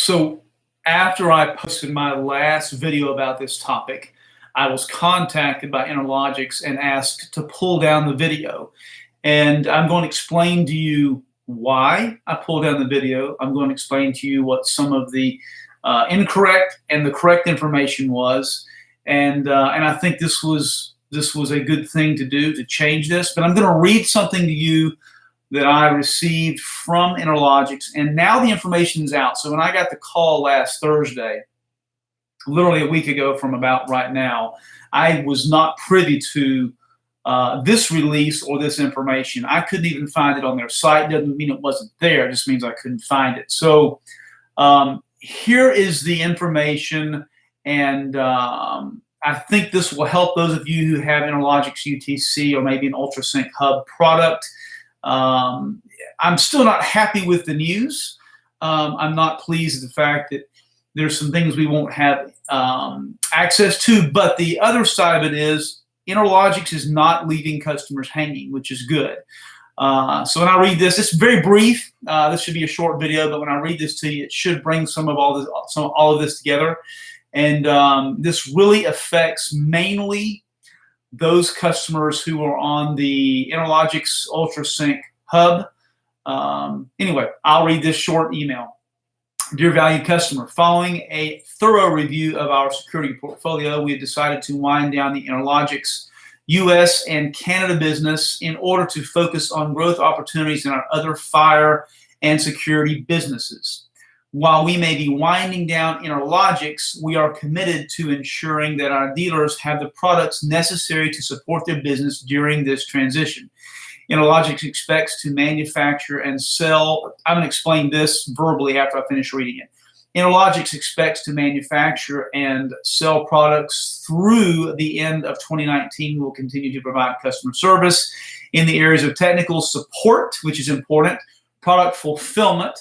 So after I posted my last video about this topic, I was contacted by Interlogix and asked to pull down the video. And I'm going to explain to you why I pulled down the video. I'm going to explain to you what some of the incorrect and the correct information was. And I think this was a good thing to do, to change this. But I'm going to read something to you that I received from Interlogix, and now the information is out. So when I got the call last Thursday, literally a week ago from about right now, I was not privy to this release or this information. I couldn't even find it on their site. Doesn't mean it wasn't there. It just means I couldn't find it. So here is the information, and I think this will help those of you who have Interlogix UTC or maybe an Ultrasync Hub product. I'm still not happy with the news. I'm not pleased with the fact that there's some things we won't have access to, but the other side of it is Interlogix is not leaving customers hanging, which is good. So when I read this, it's very brief. This should be a short video, but when I read this to you, it should bring some of all of this together. And this really affects mainly those customers who are on the Interlogix Ultrasync Hub. Anyway, I'll read this short email. Dear valued customer, following a thorough review of our security portfolio, we have decided to wind down the Interlogix US and Canada business in order to focus on growth opportunities in our other fire and security businesses. While we may be winding down Interlogix, we are committed to ensuring that our dealers have the products necessary to support their business during this transition. Interlogix expects to manufacture and sell. I'm going to explain this verbally after I finish reading it. Interlogix expects to manufacture and sell products through the end of 2019. We'll continue to provide customer service in the areas of technical support, which is important, product fulfillment,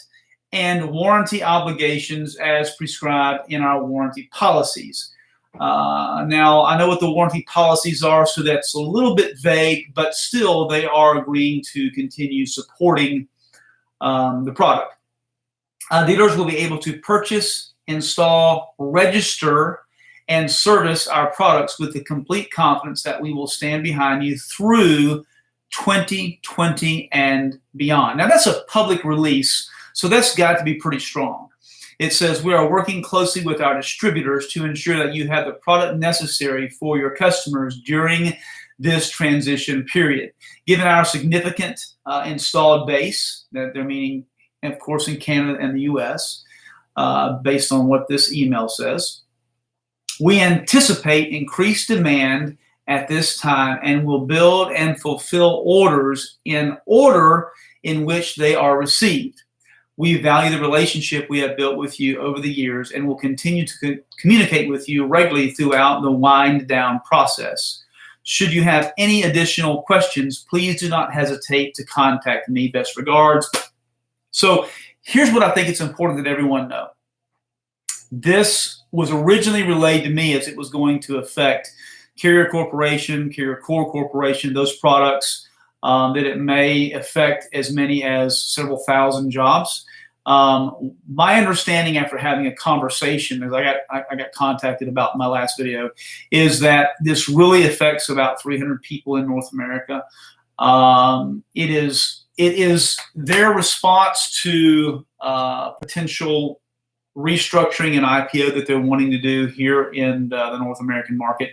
and warranty obligations as prescribed in our warranty policies. Now, I know what the warranty policies are, so that's a little bit vague, but still they are agreeing to continue supporting the product. Dealers will be able to purchase, install, register, and service our products with the complete confidence that we will stand behind you through 2020 and beyond. Now, that's a public release, so that's got to be pretty strong. It says, we are working closely with our distributors to ensure that you have the product necessary for your customers during this transition period. Given our significant installed base, that they're meaning, of course, in Canada and the US, based on what this email says, we anticipate increased demand at this time and will build and fulfill orders in order in which they are received. We value the relationship we have built with you over the years and will continue to communicate with you regularly throughout the wind down process. Should you have any additional questions, please do not hesitate to contact me. Best regards. So here's what I think it's important that everyone know. This was originally relayed to me as it was going to affect Carrier Corporation, Carrier Core Corporation, those products, that it may affect as many as several thousand jobs. My understanding after having a conversation, as I got contacted about in my last video, is that this really affects about 300 people in North America. It is their response to potential restructuring and IPO that they're wanting to do here in the North American market.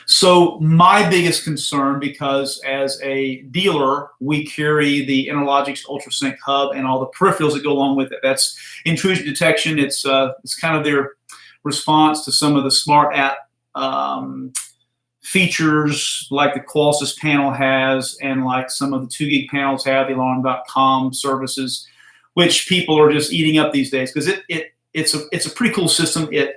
So my biggest concern, because as a dealer, we carry the Interlogix Ultrasync Hub and all the peripherals that go along with it. That's intrusion detection. It's kind of their response to some of the smart app features like the Qualys panel has, and like some of the 2 gig panels have, the alarm.com services, which people are just eating up these days because it's a pretty cool system. It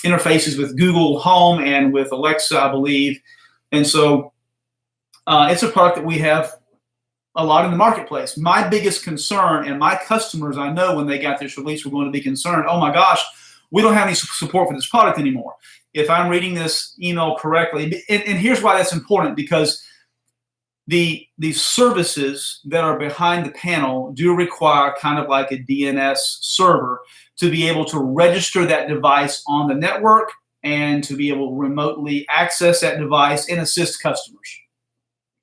interfaces with Google Home and with Alexa, I believe. And so it's a product that we have a lot in the marketplace. My biggest concern, and my customers, I know when they got this release were going to be concerned, oh my gosh, we don't have any support for this product anymore. If I'm reading this email correctly, and here's why that's important, because the services that are behind the panel do require kind of like a DNS server to be able to register that device on the network and to be able to remotely access that device and assist customers.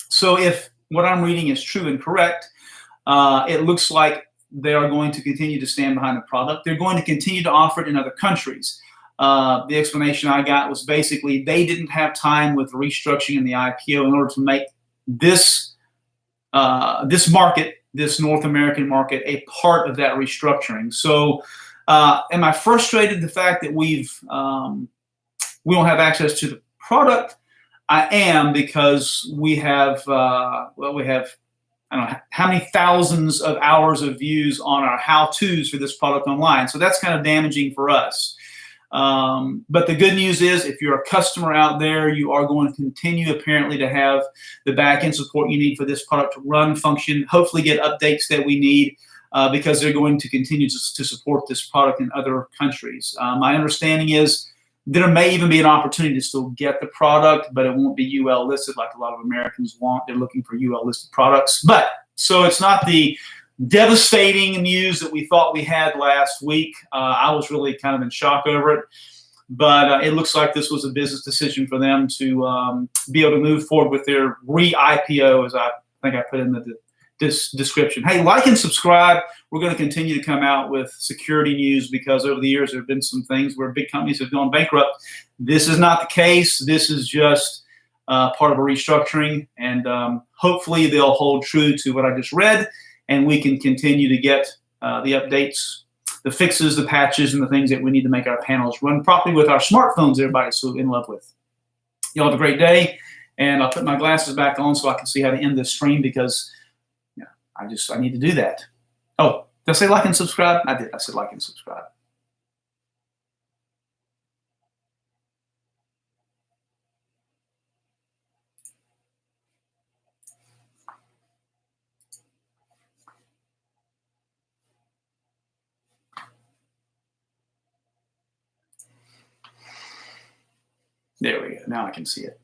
So if what I'm reading is true and correct, it looks like they are going to continue to stand behind the product. They're going to continue to offer it in other countries. The explanation I got was basically they didn't have time with restructuring in the IPO in order to make this market, this North American market, a part of that restructuring. So am I frustrated the fact that we don't have access to the product? I am, because we have we have, I don't know how many thousands of hours of views on our how-tos for this product online. So that's kind of damaging for us. But the good news is, if you're a customer out there, you are going to continue apparently to have the back-end support you need for this product to run, function, hopefully get updates that we need, because they're going to continue to support this product in other countries. My understanding is there may even be an opportunity to still get the product, but it won't be UL listed like a lot of Americans want. They're looking for UL listed products. But so it's not the devastating news that we thought we had last week. I was really kind of in shock over it. But it looks like this was a business decision for them to be able to move forward with their re-IPO, as I think I put in the description. Hey, like and subscribe. We're going to continue to come out with security news, because over the years there have been some things where big companies have gone bankrupt. This is not the case. This is just part of a restructuring, and hopefully they'll hold true to what I just read, and we can continue to get the updates, the fixes, the patches, and the things that we need to make our panels run properly with our smartphones everybody's so in love with. Y'all have a great day, and I'll put my glasses back on so I can see how to end this stream, because I need to do that. Oh, did I say like and subscribe? I did. I said like and subscribe. There we go. Now I can see it.